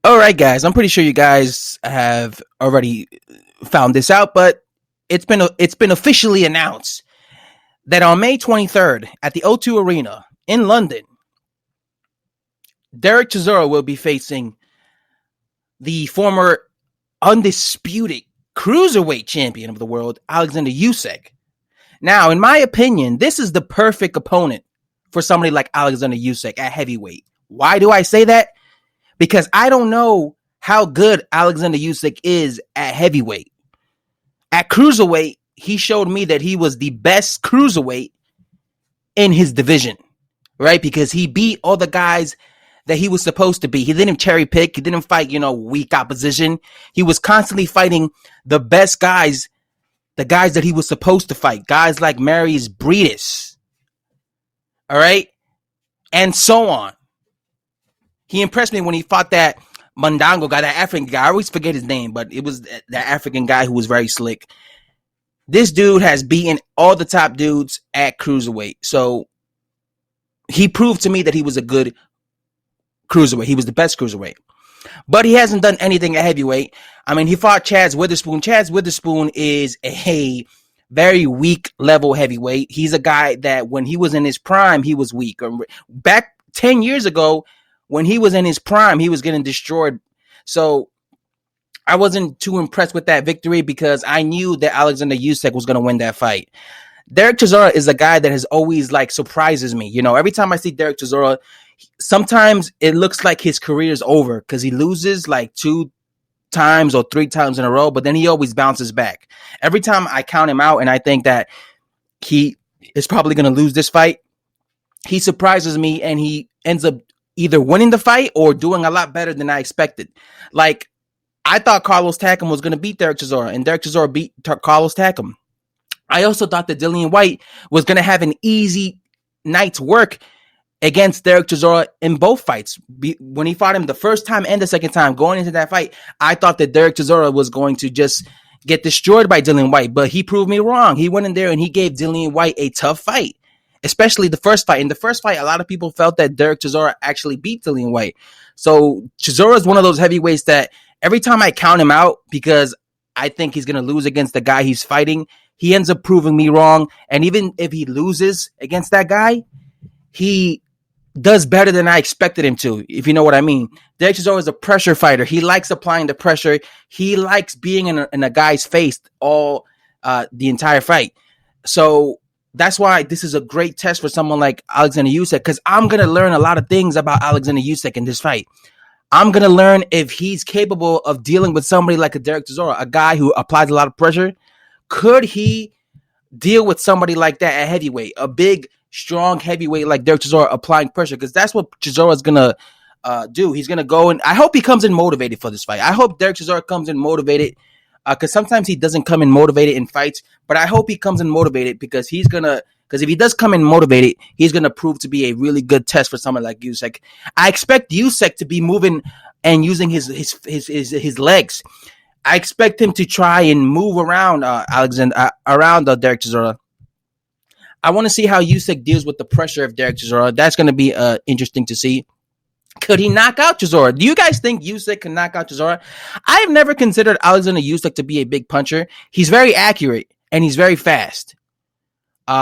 All right, guys. I'm pretty sure you guys have already found this out, but it's been officially announced that on May 23rd at the O2 Arena in London, Dereck Chisora will be facing the former undisputed cruiserweight champion of the world, Alexander Usyk. Now, in my opinion, this is the perfect opponent for somebody like Alexander Usyk at heavyweight. Why do I say that? Because I don't know how good Alexander Usyk is at heavyweight. At cruiserweight, he showed me that he was the best cruiserweight in his division, right? Because he beat all the guys that he was supposed to be. He didn't cherry pick. He didn't fight, weak opposition. He was constantly fighting the best guys, the guys that he was supposed to fight. Guys like Marius Breedis, all right? And so on. He impressed me when he fought that Mandongo guy, that African guy. I always forget his name, but it was that African guy who was very slick. This dude has beaten all the top dudes at cruiserweight. So he proved to me that he was a good cruiserweight. He was the best cruiserweight. But he hasn't done anything at heavyweight. I mean, he fought Chaz Witherspoon. Chaz Witherspoon is a very weak level heavyweight. He's a guy that when he was in his prime, he was weak. Back 10 years ago, when he was in his prime, he was getting destroyed. So I wasn't too impressed with that victory because I knew that Alexander Usyk was going to win that fight. Dereck Chisora is a guy that has always surprises me. Every time I see Dereck Chisora, sometimes it looks like his career is over because he loses like 2 times or 3 times in a row, but then he always bounces back. Every time I count him out and I think that he is probably going to lose this fight, he surprises me and he ends up either winning the fight or doing a lot better than I expected. Like, I thought Carlos Takam was going to beat Dereck Chisora, and Dereck Chisora beat Carlos Takam. I also thought that Dillian White was going to have an easy night's work against Dereck Chisora in both fights. When he fought him the first time and the second time going into that fight, I thought that Dereck Chisora was going to just get destroyed by Dillian White, but he proved me wrong. He went in there and he gave Dillian White a tough fight, especially the first fight. In the first fight, a lot of people felt that Dereck Chisora actually beat Dillian White. So Chisora is one of those heavyweights that every time I count him out because I think he's going to lose against the guy he's fighting, he ends up proving me wrong. And even if he loses against that guy, he does better than I expected him to, if you know what I mean. Dereck Chisora is a pressure fighter. He likes applying the pressure. He likes being in a guy's face all the entire fight. So that's why this is a great test for someone like Alexander Usyk, because I'm going to learn a lot of things about Alexander Usyk in this fight. I'm going to learn if he's capable of dealing with somebody like a Dereck Chisora, a guy who applies a lot of pressure. Could he deal with somebody like that at heavyweight, a big, strong heavyweight like Dereck Chisora applying pressure? Because that's what Chisora is going to do. He's going to go, and I hope he comes in motivated for this fight. I hope Dereck Chisora comes in motivated because sometimes he doesn't come in motivated in fights, but I hope he comes in motivated because if he does come in motivated, he's going to prove to be a really good test for someone like Usyk. I expect Usyk to be moving and using his legs. I expect him to try and move around around Dereck Chisora. I want to see how Usyk deals with the pressure of Dereck Chisora. That's going to be interesting to see. Could he knock out Chisora? Do you guys think Usyk can knock out Chisora? I have never considered Alexander Usyk to be a big puncher. He's very accurate and he's very fast.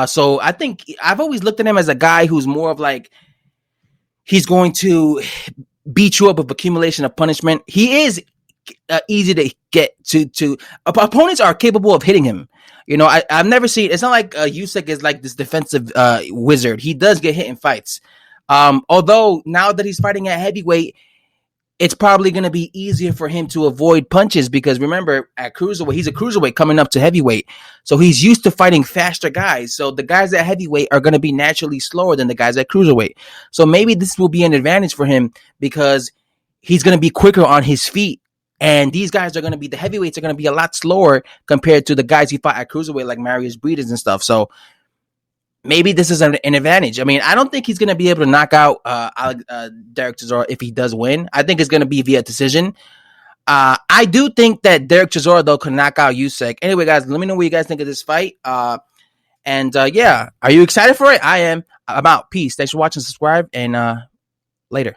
So I think I've always looked at him as a guy who's more of he's going to beat you up with accumulation of punishment. He is easy to get to. Opponents are capable of hitting him. I've never seen. It's not like Usyk is like this defensive wizard. He does get hit in fights. Although now that he's fighting at heavyweight, it's probably going to be easier for him to avoid punches because remember, at cruiserweight, he's a cruiserweight coming up to heavyweight. So he's used to fighting faster guys. So the guys at heavyweight are going to be naturally slower than the guys at cruiserweight. So maybe this will be an advantage for him because he's going to be quicker on his feet. And these guys are going to be, the heavyweights are going to be a lot slower compared to the guys he fought at cruiserweight like Marius Breedis and stuff. So maybe this is an advantage. I mean, I don't think he's going to be able to knock out Dereck Chisora if he does win. I think it's going to be via decision. I do think that Dereck Chisora, though, can knock out Usyk. Anyway, guys, let me know what you guys think of this fight. Yeah, are you excited for it? I am. I'm out. Peace. Thanks for watching. Subscribe, and later.